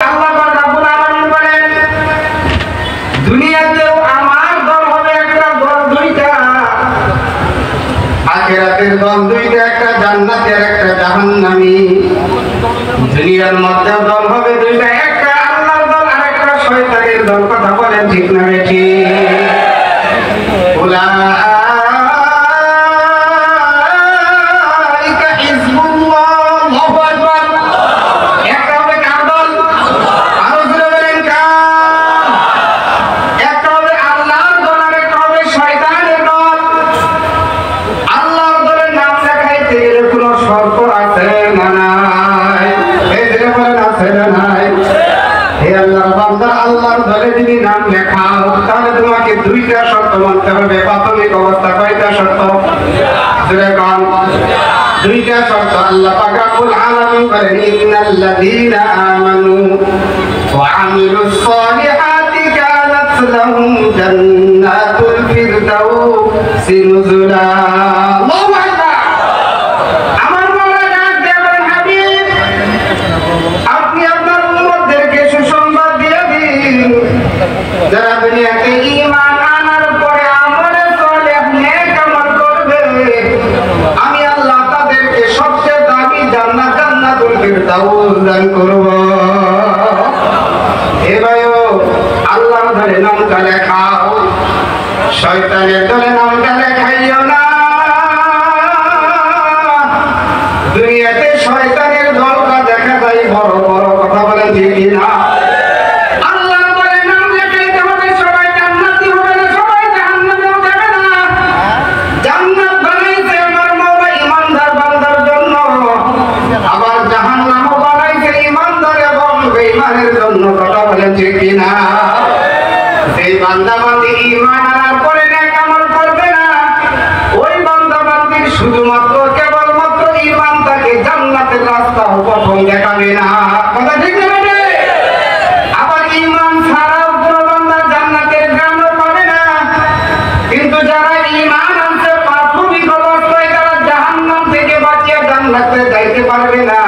আল্লাহ পাক রব্বুল আলামিন বলেন দুনিয়াতেও আমার দল হবে একটা, দল দুইটা, আখিরাতের দল দুইটা, একটা জান্নাতি আর একটা জাহান্নামী। দুনিয়ার মধ্যে দল হবে দুইটা, একটা আল্লাহর দল আর একটা শয়তানের দল। কথা বলেন ঠিক না বেঠি? উলাইকা হিজবুল্লাহ। আল্লাহু আকবার। একটা হবে কার দল? আরো জোরে বলেন কার? একটা হবে আল্লাহর দল আর একটা হবে শয়তানের দল। আল্লাহর দলের নাম লেখাইতে গেলে কোনো শর্ত আছে না নাই? এই যে বলেন আছে না নাই? হে আল্লাহর বান্দা, আল্লাহর দলে যদি নাম লেখাও তাহলে তোমাকে দুইটা শর্ত মানতে হবে। প্রাথমিক অবস্থা কয়টা শর্ত? দুইটা শর্ত। আল্লাহ পাক রব্বুল আলামিন বলেন ইন্নাল্লাযীনা আমানু ওয়া আমিলুস সালিহাতি কানাত লাহুম জান্নাতুল ফিরদাউসি নুজুলা। আল্লাহু আকবার। আমার মাওলা ডাক দিয়ে বলেন, হাবিব আপনি আপনার উম্মতদেরকে সুসংবাদ দিয়ে দিন, যারা দুনিয়াতে ঈমান আনার পরে আমলে সালেহ নেক আমল করবে, আমি আল্লাহ তাদেরকে সবচেয়ে দামি জান্নাত, জান্নাতুল ফিরদাউস দান করব। হে ভাইও, আল্লাহর দলে নামটা লেখাও, শয়তানের দলে নামটা লেখাইও না। দুনিয়াতে শয়তানের দলটা দেখা যায় বড় বড়। কথা বলেন ঠিক না? আল্লাহর দলে নাম লেখাইতে হবে, সবাই জান্নাতি হবে না, সবাই জাহান্নামে যাবে না। জান্নাত বানাইছে আমার মাওলা ঈমানদার বান্দার জন্য, আবার জাহান্নামও বানাইছে ঈমানদার এবং বেঈমানের জন্য। কথা বলেন ঠিক না? এই বান্দা বান্দি ঈমান আনার পরে নেক আমল করবে না, ওই বান্দা বান্দির শুধুমাত্র কেবলমাত্র ঈমান তাকে জান্নাতের রাস্তা প্রথম দেখাবে না। কথা ঠিক না? আবার ঈমান ছাড়াও কোনো বান্দা জান্নাতের গ্রামও পাবে না। কিন্তু যারা ঈমান আনছে প্রাথমিক অবস্থায়, তারা জাহান্নাম থেকে বাঁচিয়ে জান্নাতে যাইতে পারবে না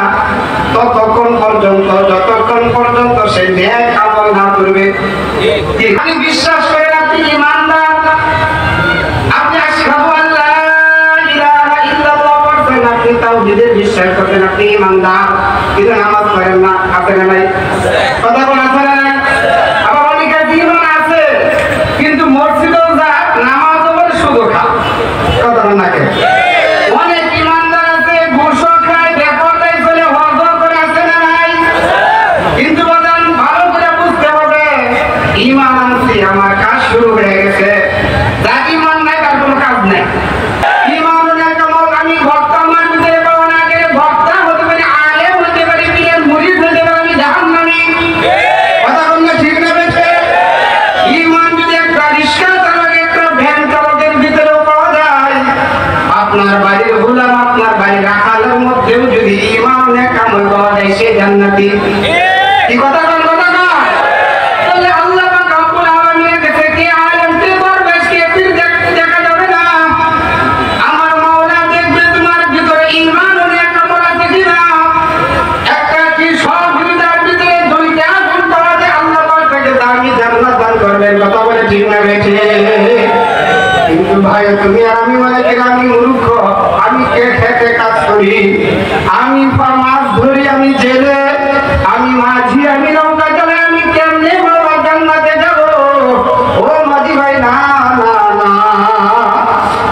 ততক্ষণ পর্যন্ত, যতক্ষণ পর্যন্ত সে নেক আমল না করবে। আপনি বিশ্বাস করেন আপনি ঈমানদার, আপনি আশহাদু আল্লা ইলাহা ইল্লাল্লাহ বলেন, আপনি তাওহীদের বিশ্বাস করেন, আপনি ঈমানদার, কিন্তু নামাজ পড়েন না। আছে না নাই? কথা বলা আছে না নাই? আবার অনেকের ঈমান আছে কিন্তু মসজিদেও যায়, নামাজও পড়ে, সুদও খায়। কথা বলেন না কেন? অনেক ঈমানদার আছে, ঘুষও খায়, বেপরদায় চলে, হজও করে। আছে না নাই? কিন্তু বাজান ভালো করে বুঝতে হবে, ঈমান আনছি, আমার কাজ শুরু হয়ে গেছে। যার ঈমান নাই তার কোনো কাজ নাই। ঈমান নেক আমল। আমি ভক্ত, আমার ভিতরে পাওয়া না গেলে ভক্তা হতে পারি, আলেম হতে পারি, পীরের মুরিদ হতে পারি, আমি জাহান্নামী। কথা বললে ঠিক না বেঠে? ঈমান যদি একটা রিক্সা চালক, একটা ভ্যান চালকের ভিতরেও পাওয়া যায়, আপনার বাড়ির গোলাম, আপনার বাড়ির রাখালের মধ্যেও যদি ঈমান নেক আমল পাওয়া যায়, সে জান্নাতি। কি কথা বল? কথা কয়? তাহলে আল্লাহ পাক রব্বুল আলামিনের কাছে কে আলেম, কে দরবেশ, কে পীর দেখা যাবে না। আমার মাওলা দেখবে তোমার ভিতরে ঈমান ও নেক আমল আছে কিনা। একটা কি সহযোগিতার ভিতরে দুইটা গুণ পাওয়া যায়, আল্লাহ পাক তাকে দামি জান্নাত দান করবেন। কথা বলে ঠিক না বেঠে? কিন্তু ভাই তুমি আর আমি মনে করি আমি মূর্খ, আমি খেতে কাজ করি, আমি মাছ ধরি, আমি জেলে, আমি মাঝি, আমি নৌকা চালাই, আমি কেমনে বাবা জান্নাতে যাব? ও মাঝি ভাই, না না না।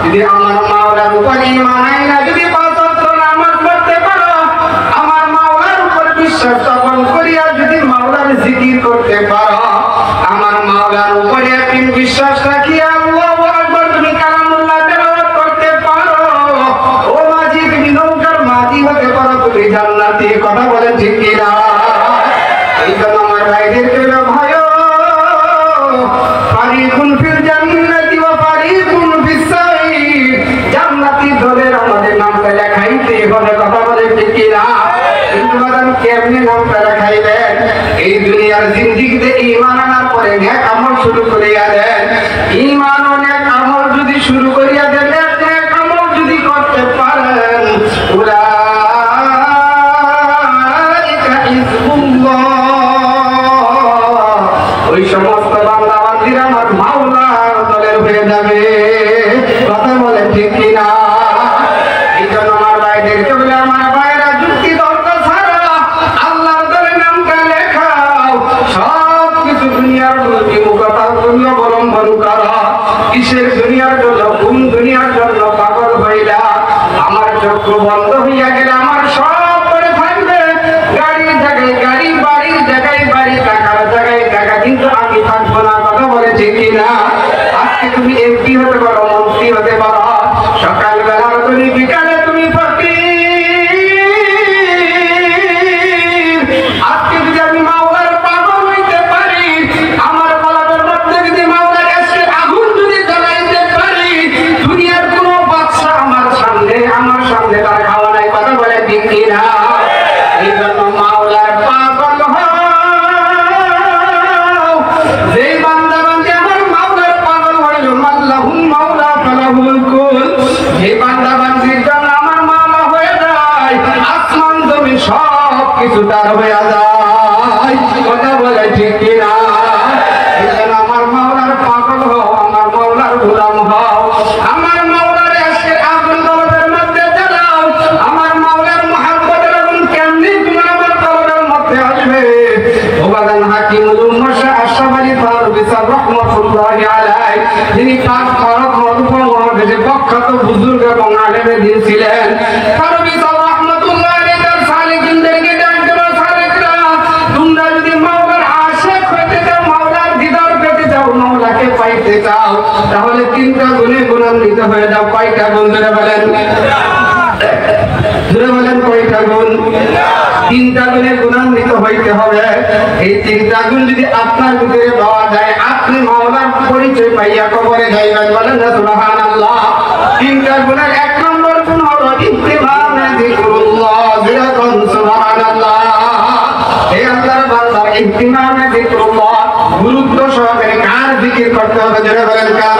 যদি আমার মাওলার উপর ঈমান আইনা যদি 5 ওয়াক্ত নামাজ পড়তে পারো, আমার মাওলার উপর বিশ্বাস স্থাপন করিয়া যদি মাওলার জিকির করতে পারো, আমার মাওলার উপরে আপনি বিশ্বাস রাখিয়া আল্লাহু আকবার তুমি কালামুল্লাহ তেলাওয়াত করতে পারো, ও মাঝি তুমি নৌকার মাঝি হতে পারো, তুমি জান্নাতি। কথা বলেন ঠিক কি না? এই জন্য আমার ভাইদেরকে ভাইও, ফারিকুন ফিল জান্নাতি ওয়া ফারিকুন ফিস সাঈর, জান্নাতি দলের আমাদের নামটা লেখাইতে হবে। কথা বলেন ঠিক কি না? কিন্তু বাদাম কেমনে নামটা লেখাইবেন? এই দুনিয়ার জিন্দেগিতে ঈমান আনার পরে নেক আমল শুরু করিয়া দেন। ঈমান ও নেক আমল যদি শুরু করিয়া দেন, নেক আমল যদি করতে পারেন, উলাইকা হিজবুল্লাহ। উদার হয়ে যায়। কথা বলে ঠিক কিনা? আমার মাওলার পাগল হও, আমার মাওলার গোলাম হও, আমার মাওলার আজকের আগুন কলবের মধ্যে জ্বালাও। আমার মাওলার মুহাব্বতের আগুন কেমনি তোমার আমার কলবের মধ্যে আসবে? ওবাদান হাকিমুল উম্মাহ শাহ আশরাফ আলী ফারুকী সাহেব রাহমাতুল্লাহি আলাইহি, যিনি পাক ভারত মহাদেশে প্রখ্যাত বুজুর্গ এবং আলেমে দ্বীন ছিলেন। ফারুকী সাহেব রাহমাতুল্লাহি আলাইহি তার সালেকিনদেরকে ডাক দেন, সালেকরা তোমরা যদি মাওলার আশিক হতে চাও, মাওলার দিদার পেতে চাও, মাওলাকে পাইতে চাও, তাহলে তিনটা গুণে গুণান্বিত হয়ে যাও। কয়টা গুণ ধরে বলেন? ধরে বলেন কয়টা গুণ? তিনটা গুণে গুণান্বিত হইতে হবে। এই তিনটা গুণ যদি আপনার ভিতরে পাওয়া যায়, আপনি মাওলার পরিচয় পাইয়া কবরে যাইবেন। বলেন না সুবহানাল্লাহ। তিনটা গুণের এক নম্বর গুণ হলো ইত্তিবাউন যিকরুল্লাহ। যেরকম সুবহানাল্লাহ। এই আল্লাহর বান্দার ইত্তিবাউন যিকরুল্লাহ, গুরুত্ব সহকারে কার জিকির করতে হবে? জোরে বলেন কার?